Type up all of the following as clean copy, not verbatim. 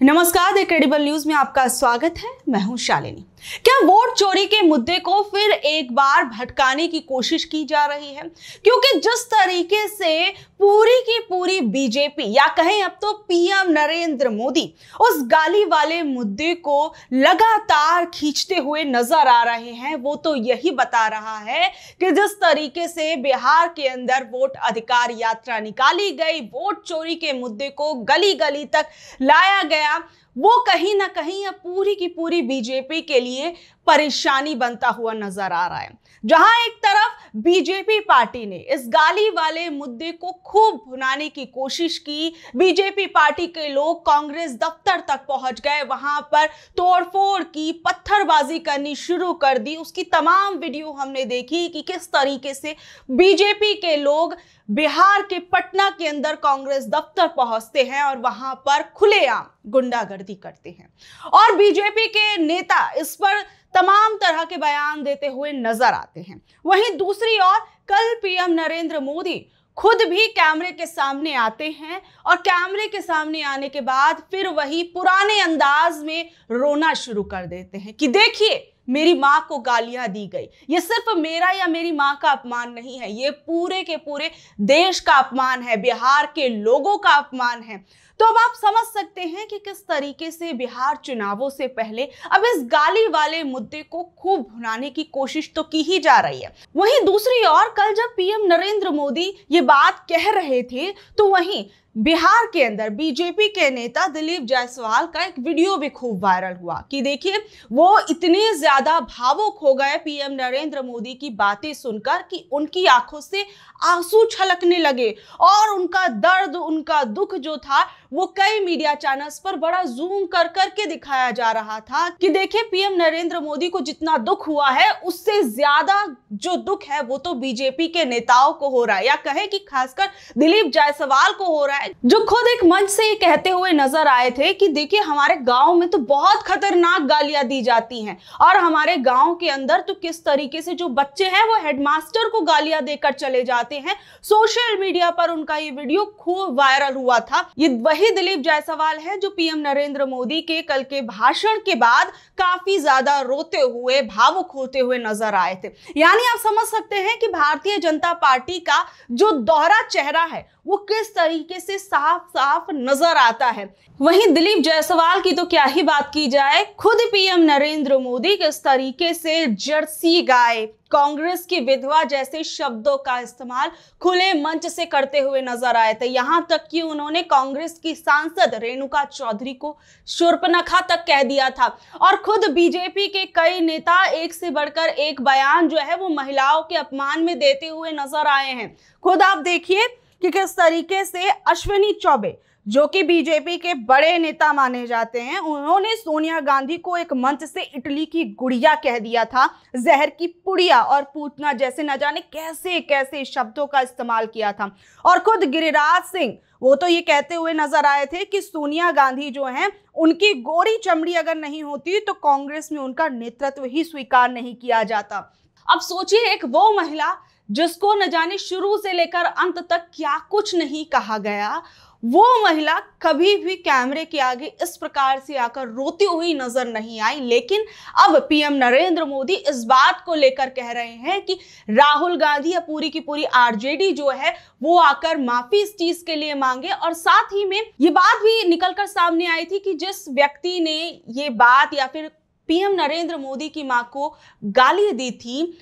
नमस्कार, the credible news में आपका स्वागत है। मैं हूं शालिनी। क्या वोट चोरी के मुद्दे को फिर एक बार भटकाने की कोशिश की जा रही है? क्योंकि जिस तरीके से पूरी की पूरी बीजेपी या कहें अब तो पीएम नरेंद्र मोदी उस गाली वाले मुद्दे को लगातार खींचते हुए नजर आ रहे हैं, वो तो यही बता रहा है कि जिस तरीके से बिहार के अंदर वोट अधिकार यात्रा निकाली गई, वोट चोरी के मुद्दे को गली गली तक लाया गया, वो कहीं ना कहीं अब पूरी की पूरी बीजेपी के लिए परेशानी बनता हुआ नजर आ रहा है। जहां एक तरफ बीजेपी पार्टी ने इस गाली वाले मुद्दे को खूब भुनाने की कोशिश की, बीजेपी पार्टी के लोग कांग्रेस दफ्तर तक पहुंच गए, वहां पर तोड़फोड़ की, पत्थरबाजी करनी शुरू कर दी। उसकी तमाम वीडियो हमने देखी कि किस तरीके से बीजेपी के लोग बिहार के पटना के अंदर कांग्रेस दफ्तर पहुंचते हैं और वहां पर खुलेआम गुंडागर्दी करते हैं और बीजेपी के नेता इस पर तमाम तरह के बयान देते हुए नजर आते हैं। वहीं दूसरी ओर कल पीएम नरेंद्र मोदी खुद भी कैमरे के सामने आते हैं और कैमरे के सामने आने के बाद फिर वही पुराने अंदाज में रोना शुरू कर देते हैं कि देखिए, मेरी मां को गालियां दी गई। ये सिर्फ मेरा या मेरी मां का अपमान नहीं है, ये पूरे के पूरे देश का अपमान है, बिहार के लोगों का अपमान है। तो अब आप समझ सकते हैं कि किस तरीके से बिहार चुनावों से पहले अब इस गाली वाले मुद्दे को खूब भुनाने की कोशिश तो की ही जा रही है। वहीं दूसरी ओर कल जब पीएम नरेंद्र मोदी ये बात कह रहे थे तो वहीं बिहार के अंदर बीजेपी के नेता दिलीप जायसवाल का एक वीडियो भी खूब वायरल हुआ कि देखिए, वो इतने ज्यादा भावुक हो गए पीएम नरेंद्र मोदी की बातें सुनकर कि उनकी आंखों से आंसू छलकने लगे और उनका दर्द, उनका दुख जो था वो कई मीडिया चैनल्स पर बड़ा जूम कर करके दिखाया जा रहा था कि देखिए, पीएम नरेंद्र मोदी को जितना दुख हुआ है उससे ज्यादा जो दुख है वो तो बीजेपी के नेताओं को हो रहा है, या कहे कि खासकर दिलीप जायसवाल को हो रहा है, जो खुद एक मंच से ये कहते हुए नजर आए थे कि देखिए, हमारे गांव में तो बहुत खतरनाक गालियां दी जाती हैं और हमारे गांव के अंदर तो किस तरीके से जो बच्चे हैं वो हेडमास्टर को गालियां देकर चले जाते हैं। सोशल मीडिया पर उनका ये वीडियो खूब वायरल हुआ था। ये वही दिलीप जायसवाल है जो पीएम नरेंद्र मोदी के कल के भाषण के बाद काफी ज्यादा रोते हुए, भावुक होते हुए नजर आए थे। यानी आप समझ सकते हैं कि भारतीय जनता पार्टी का जो दोहरा चेहरा है वो किस तरीके से साफ साफ नजर आता है। वहीं दिलीप जायसवाल की तो क्या ही बात की जाए, खुद पीएम नरेंद्र मोदी किस तरीके से जर्सी गाय, कांग्रेस की विधवा जैसे शब्दों का इस्तेमाल खुले मंच से करते हुए नजर आए थे। यहां तक कि उन्होंने कांग्रेस की सांसद रेणुका चौधरी को शूर्पणखा तक कह दिया था और खुद बीजेपी के कई नेता एक से बढ़कर एक बयान जो है वो महिलाओं के अपमान में देते हुए नजर आए हैं। खुद आप देखिए कि किस तरीके से अश्विनी चौबे, जो कि बीजेपी के बड़े नेता माने जाते हैं, उन्होंने सोनिया गांधी को एक मंच से इटली की गुड़िया कह दिया था, जहर की पुड़िया और पूतना जैसे न जाने कैसे कैसे शब्दों का इस्तेमाल किया था। और खुद गिरिराज सिंह, वो तो ये कहते हुए नजर आए थे कि सोनिया गांधी जो हैं, उनकी गोरी चमड़ी अगर नहीं होती तो कांग्रेस में उनका नेतृत्व ही स्वीकार नहीं किया जाता। अब सोचिए, एक वो महिला जिसको न जाने शुरू से लेकर अंत तक क्या कुछ नहीं कहा गया, वो महिला कभी भी कैमरे के आगे इस प्रकार से आकर रोती हुई नजर नहीं आई। लेकिन अब पीएम नरेंद्र मोदी इस बात को लेकर कह रहे हैं कि राहुल गांधी या पूरी की पूरी आरजेडी जो है वो आकर माफी इस चीज के लिए मांगे। और साथ ही में ये बात भी निकलकर सामने आई थी कि जिस व्यक्ति ने ये बात या फिर पीएम नरेंद्र मोदी की मां को गाली दी थी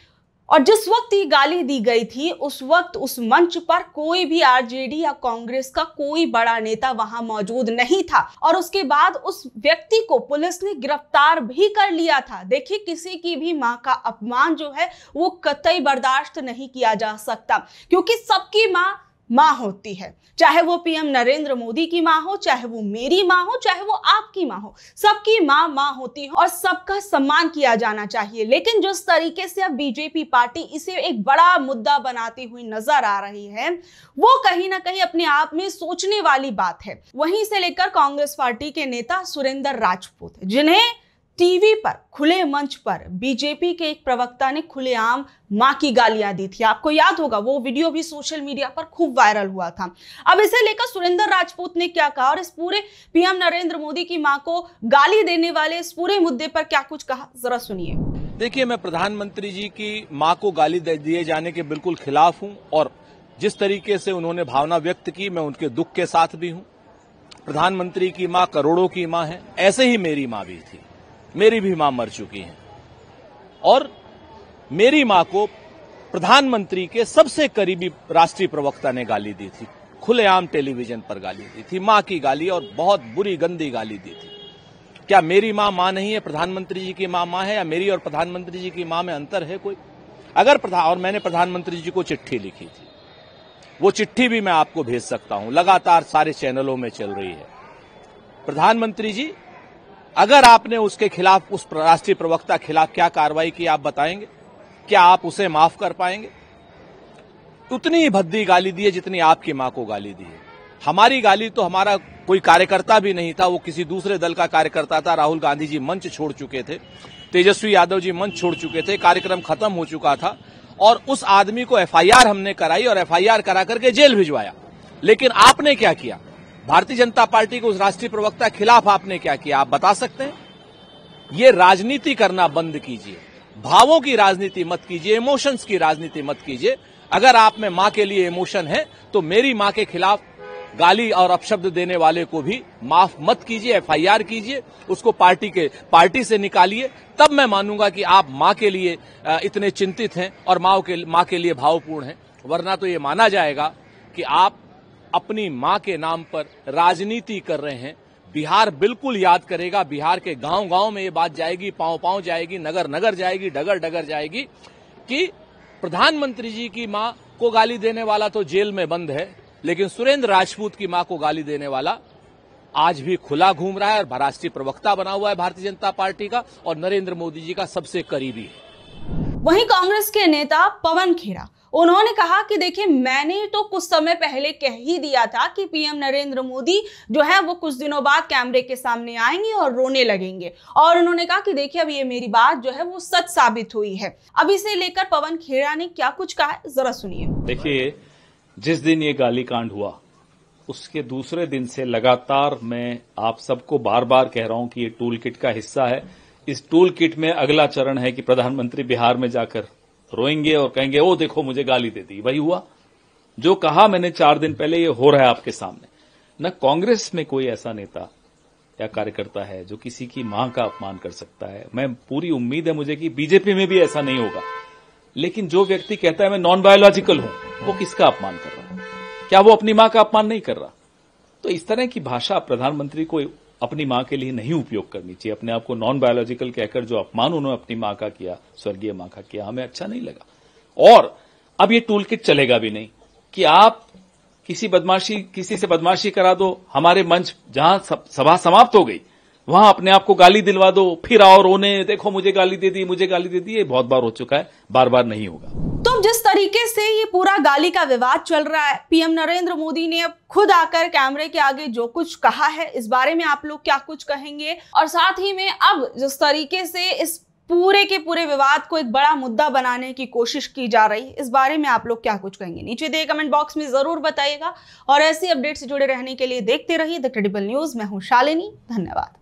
और जिस वक्त ये गाली दी गई थी उस वक्त उस मंच पर कोई भी आरजेडी या कांग्रेस का कोई बड़ा नेता वहां मौजूद नहीं था और उसके बाद उस व्यक्ति को पुलिस ने गिरफ्तार भी कर लिया था। देखिए, किसी की भी मां का अपमान जो है वो कतई बर्दाश्त नहीं किया जा सकता, क्योंकि सबकी मां होती है, चाहे वो पीएम नरेंद्र मोदी की मां हो, चाहे वो मेरी मां हो, चाहे वो आपकी मां हो, सबकी मां होती है और सबका सम्मान किया जाना चाहिए। लेकिन जिस तरीके से अब बीजेपी पार्टी इसे एक बड़ा मुद्दा बनाती हुई नजर आ रही है, वो कहीं ना कहीं अपने आप में सोचने वाली बात है। वहीं से लेकर कांग्रेस पार्टी के नेता सुरेंद्र राजपूत, जिन्हें टीवी पर खुले मंच पर बीजेपी के एक प्रवक्ता ने खुलेआम मां की गालियां दी थी। आपको याद होगा, वो वीडियो भी सोशल मीडिया पर खूब वायरल हुआ था। अब इसे लेकर सुरेंद्र राजपूत ने क्या कहा और इस पूरे पीएम नरेंद्र मोदी की मां को गाली देने वाले इस पूरे मुद्दे पर क्या कुछ कहा, जरा सुनिए। देखिए, मैं प्रधानमंत्री जी की मां को गाली दिए जाने के बिल्कुल खिलाफ हूं और जिस तरीके से उन्होंने भावना व्यक्त की, मैं उनके दुख के साथ भी हूं। प्रधानमंत्री की मां करोड़ों की मां है, ऐसे ही मेरी मां भी थी। मेरी भी मां मर चुकी है और मेरी मां को प्रधानमंत्री के सबसे करीबी राष्ट्रीय प्रवक्ता ने गाली दी थी, खुलेआम टेलीविजन पर गाली दी थी, मां की गाली, और बहुत बुरी गंदी गाली दी थी। क्या मेरी मां मां नहीं है? प्रधानमंत्री जी की मां है, या मेरी और प्रधानमंत्री जी की मां में अंतर है कोई? और मैंने प्रधानमंत्री जी को चिट्ठी लिखी थी, वो चिट्ठी भी मैं आपको भेज सकता हूं, लगातार सारे चैनलों में चल रही है। प्रधानमंत्री जी, अगर आपने उसके खिलाफ, उस राष्ट्रीय प्रवक्ता खिलाफ क्या कार्रवाई की, आप बताएंगे? क्या आप उसे माफ कर पाएंगे? उतनी ही भद्दी गाली दी है जितनी आपकी मां को गाली दी है। हमारी गाली तो हमारा कोई कार्यकर्ता भी नहीं था, वो किसी दूसरे दल का कार्यकर्ता था। राहुल गांधी जी मंच छोड़ चुके थे, तेजस्वी यादव जी मंच छोड़ चुके थे, कार्यक्रम खत्म हो चुका था और उस आदमी को एफआईआर हमने कराई और एफआईआर करा करके जेल भिजवाया। लेकिन आपने क्या किया? भारतीय जनता पार्टी के उस राष्ट्रीय प्रवक्ता के खिलाफ आपने क्या किया? आप बता सकते हैं? ये राजनीति करना बंद कीजिए, भावों की राजनीति मत कीजिए, इमोशंस की राजनीति मत कीजिए। अगर आप में मां के लिए इमोशन है तो मेरी मां के खिलाफ गाली और अपशब्द देने वाले को भी माफ मत कीजिए, एफआईआर कीजिए, उसको पार्टी से निकालिए। तब मैं मानूंगा कि आप मां के लिए इतने चिंतित हैं और मां के लिए भावपूर्ण हैं। वरना तो ये माना जाएगा कि आप अपनी मां के नाम पर राजनीति कर रहे हैं। बिहार बिल्कुल याद करेगा, बिहार के गांव-गांव में ये बात जाएगी, पांव-पांव जाएगी, नगर-नगर जाएगी, डगर-डगर जाएगी कि प्रधानमंत्री जी की मां को गाली देने वाला तो जेल में बंद है, लेकिन सुरेंद्र राजपूत की मां को गाली देने वाला आज भी खुला घूम रहा है और राष्ट्रीय प्रवक्ता बना हुआ है भारतीय जनता पार्टी का और नरेंद्र मोदी जी का सबसे करीबी है। वहीं कांग्रेस के नेता पवन खेड़ा, उन्होंने कहा कि देखिए, मैंने तो कुछ समय पहले कह ही दिया था कि पीएम नरेंद्र मोदी जो है वो कुछ दिनों बाद कैमरे के सामने आएंगे और रोने लगेंगे। और उन्होंने कहा कि देखिए, अब ये मेरी बात जो है वो सच साबित हुई है। अब इसे लेकर पवन खेड़ा ने क्या कुछ कहा है, जरा सुनिए। देखिए, जिस दिन ये गाली कांड हुआ उसके दूसरे दिन से लगातार मैं आप सबको बार बार कह रहा हूं कि ये टूल किट का हिस्सा है। इस टूल किट में अगला चरण है कि प्रधानमंत्री बिहार में जाकर रोएंगे और कहेंगे, ओ देखो मुझे गाली दे दी। वही हुआ जो कहा मैंने 4 दिन पहले, ये हो रहा है आपके सामने। न कांग्रेस में कोई ऐसा नेता या कार्यकर्ता है जो किसी की मां का अपमान कर सकता है। मैं पूरी उम्मीद है मुझे कि बीजेपी में भी ऐसा नहीं होगा। लेकिन जो व्यक्ति कहता है मैं नॉन बायोलॉजिकल हूं, वो किसका अपमान कर रहा है? क्या वो अपनी मां का अपमान नहीं कर रहा? तो इस तरह की भाषा प्रधानमंत्री को अपनी मां के लिए नहीं उपयोग करनी चाहिए। अपने आप को नॉन बायोलॉजिकल कहकर जो अपमान उन्होंने अपनी मां का किया, स्वर्गीय मां का किया, हमें अच्छा नहीं लगा। और अब ये टूल किट चलेगा भी नहीं कि आप किसी से बदमाशी करा दो, हमारे मंच जहां सभा समाप्त हो गई वहां अपने आप को गाली दिलवा दो, फिर आओ रोने, देखो मुझे गाली दे दी, मुझे गाली दे दी। ये बहुत बार हो चुका है, बार बार नहीं होगा। तो जिस तरीके से ये पूरा गाली का विवाद चल रहा है, पीएम नरेंद्र मोदी ने अब खुद आकर कैमरे के आगे जो कुछ कहा है, इस बारे में आप लोग क्या कुछ कहेंगे? और साथ ही में अब जिस तरीके से इस पूरे के पूरे विवाद को एक बड़ा मुद्दा बनाने की कोशिश की जा रही है, इस बारे में आप लोग क्या कुछ कहेंगे? नीचे दिए कमेंट बॉक्स में जरूर बताइएगा और ऐसी अपडेट से जुड़े रहने के लिए देखते रहिए द क्रेडिबल न्यूज। मैं हूं शालिनी, धन्यवाद।